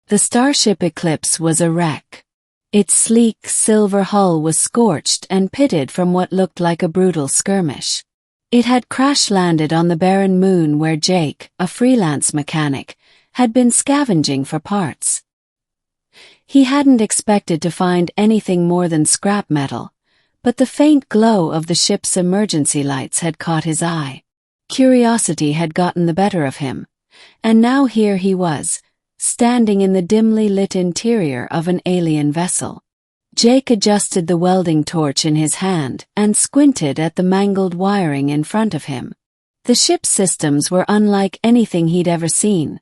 The starship Eclipse was a wreck. Its sleek, silver hull was scorched and pitted from what looked like a brutal skirmish. It had crash-landed on the barren moon where Jake, a freelance mechanic, had been scavenging for parts. He hadn't expected to find anything more than scrap metal, but the faint glow of the ship's emergency lights had caught his eye. Curiosity had gotten the better of him, and now here he was, standing in the dimly lit interior of an alien vessel. Jake adjusted the welding torch in his hand and squinted at the mangled wiring in front of him. The ship's systems were unlike anything he'd ever seen.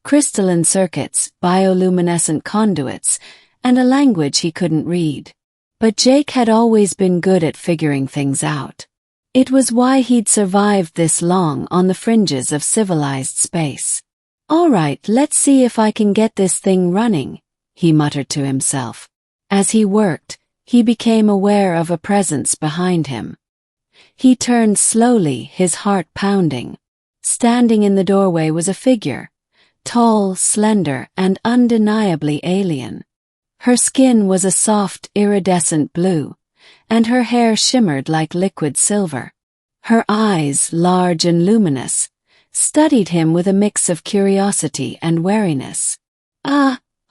Crystalline circuits, bioluminescent conduits, and a language he couldn't read. But Jake had always been good at figuring things out. It was why he'd survived this long on the fringes of civilized space. "All right, let's see if I can get this thing running," he muttered to himself. As he worked, he became aware of a presence behind him. He turned slowly, his heart pounding. Standing in the doorway was a figure, tall, slender, and undeniably alien. Her skin was a soft, iridescent blue, and her hair shimmered like liquid silver. Her eyes, large and luminous, studied him with a mix of curiosity and wariness.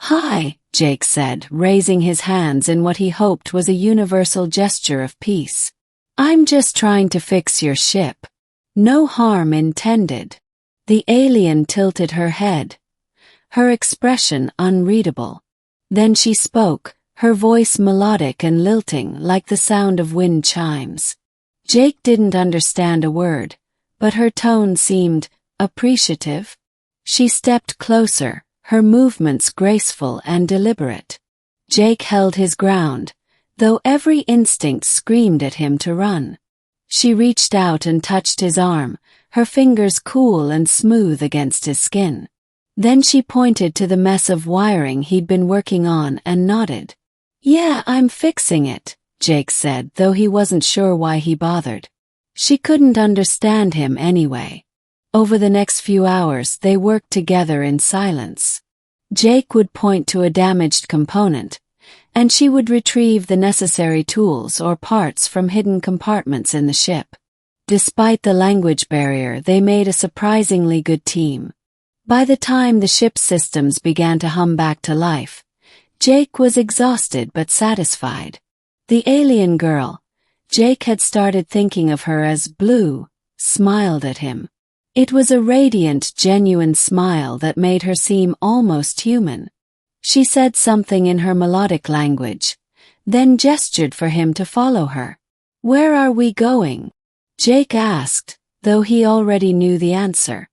Hi," Jake said, raising his hands in what he hoped was a universal gesture of peace. "I'm just trying to fix your ship. No harm intended." The alien tilted her head, her expression unreadable. Then she spoke, her voice melodic and lilting like the sound of wind chimes. Jake didn't understand a word, but her tone seemed appreciative. She stepped closer, her movements graceful and deliberate. Jake held his ground, though every instinct screamed at him to run. She reached out and touched his arm, her fingers cool and smooth against his skin. Then she pointed to the mess of wiring he'd been working on and nodded. "Yeah, I'm fixing it," Jake said, though he wasn't sure why he bothered. She couldn't understand him anyway. Over the next few hours they worked together in silence. Jake would point to a damaged component, and she would retrieve the necessary tools or parts from hidden compartments in the ship. Despite the language barrier, they made a surprisingly good team. By the time the ship's systems began to hum back to life, Jake was exhausted but satisfied. The alien girl, Jake had started thinking of her as Blue, smiled at him. It was a radiant, genuine smile that made her seem almost human. She said something in her melodic language, then gestured for him to follow her. "Where are we going?" Jake asked, though he already knew the answer.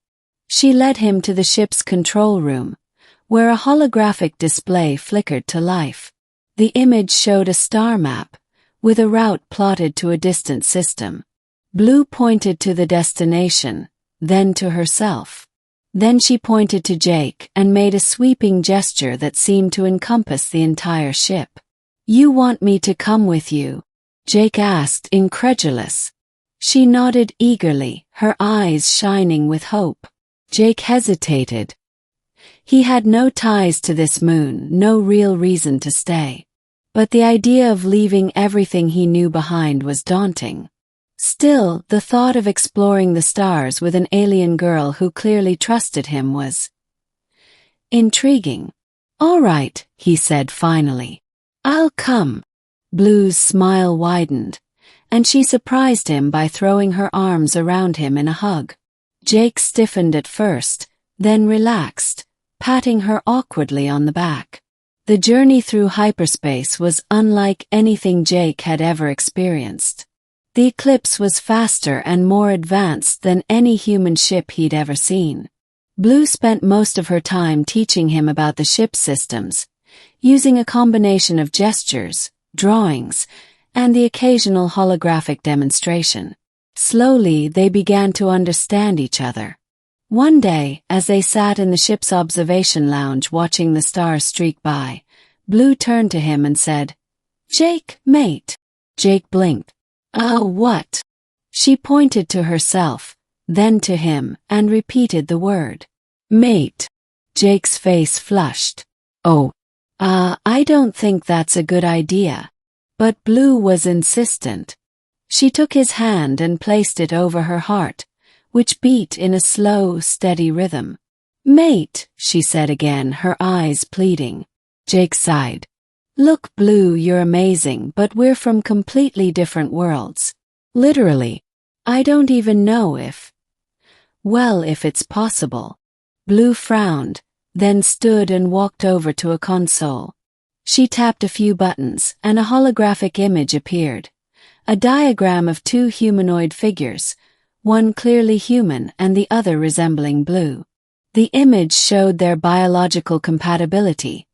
She led him to the ship's control room, where a holographic display flickered to life. The image showed a star map, with a route plotted to a distant system. Blue pointed to the destination, then to herself. Then she pointed to Jake and made a sweeping gesture that seemed to encompass the entire ship. "You want me to come with you?" Jake asked, incredulous. She nodded eagerly, her eyes shining with hope. Jake hesitated. He had no ties to this moon, no real reason to stay. But the idea of leaving everything he knew behind was daunting. Still, the thought of exploring the stars with an alien girl who clearly trusted him was intriguing. "All right," he said finally. "I'll come." Blue's smile widened, and she surprised him by throwing her arms around him in a hug. Jake stiffened at first, then relaxed, patting her awkwardly on the back. The journey through hyperspace was unlike anything Jake had ever experienced. The Eclipse was faster and more advanced than any human ship he'd ever seen. Blue spent most of her time teaching him about the ship's systems, using a combination of gestures, drawings, and the occasional holographic demonstration. Slowly, they began to understand each other. One day, as they sat in the ship's observation lounge watching the stars streak by, Blue turned to him and said, "Jake, mate." Jake blinked. What?" She pointed to herself, then to him, and repeated the word. "Mate." Jake's face flushed. "Oh, I don't think that's a good idea." But Blue was insistent. She took his hand and placed it over her heart, which beat in a slow, steady rhythm. "Mate," she said again, her eyes pleading. Jake sighed. "Look, Blue, you're amazing, but we're from completely different worlds. Literally. I don't even know if it's possible." Blue frowned, then stood and walked over to a console. She tapped a few buttons, and a holographic image appeared. A diagram of two humanoid figures, one clearly human and the other resembling Blue. The image showed their biological compatibility,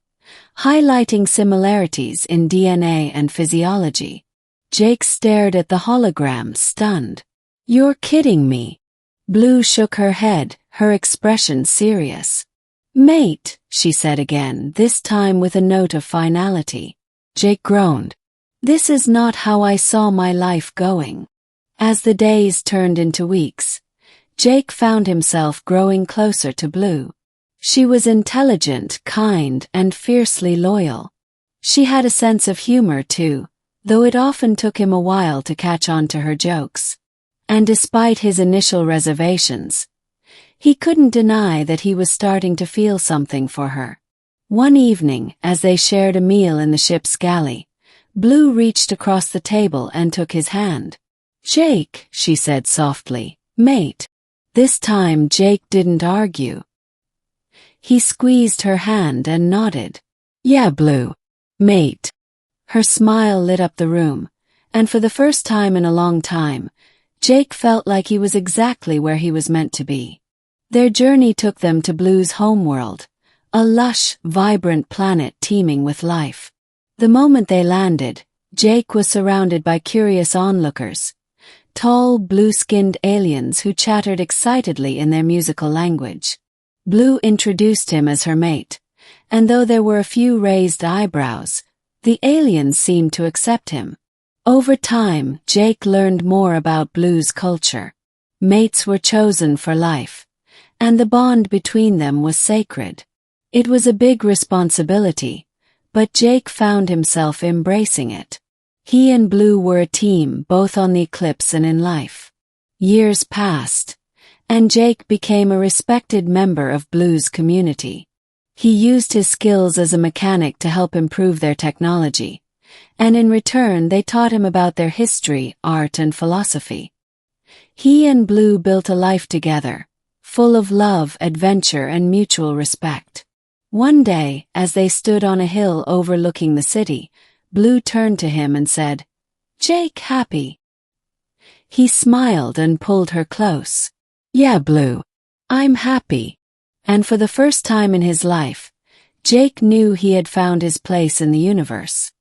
highlighting similarities in DNA and physiology. Jake stared at the hologram, stunned. "You're kidding me." Blue shook her head, her expression serious. "Mate," she said again, this time with a note of finality. Jake groaned. "This is not how I saw my life going." As the days turned into weeks, Jake found himself growing closer to Blue. She was intelligent, kind, and fiercely loyal. She had a sense of humor too, though it often took him a while to catch on to her jokes. And despite his initial reservations, he couldn't deny that he was starting to feel something for her. One evening, as they shared a meal in the ship's galley, Blue reached across the table and took his hand. "Jake," she said softly, "mate." This time Jake didn't argue. He squeezed her hand and nodded. "Yeah, Blue. Mate." Her smile lit up the room, and for the first time in a long time, Jake felt like he was exactly where he was meant to be. Their journey took them to Blue's homeworld, a lush, vibrant planet teeming with life. The moment they landed, Jake was surrounded by curious onlookers, tall, blue-skinned aliens who chattered excitedly in their musical language. Blue introduced him as her mate, and though there were a few raised eyebrows, the aliens seemed to accept him. Over time, Jake learned more about Blue's culture. Mates were chosen for life, and the bond between them was sacred. It was a big responsibility, but Jake found himself embracing it. He and Blue were a team both on the eclipse and in life. Years passed, and Jake became a respected member of Blue's community. He used his skills as a mechanic to help improve their technology, and in return they taught him about their history, art, and philosophy. He and Blue built a life together, full of love, adventure, and mutual respect. One day, as they stood on a hill overlooking the city, Blue turned to him and said, "Jake, happy?" He smiled and pulled her close. "Yeah, Blue. I'm happy." And for the first time in his life, Jake knew he had found his place in the universe.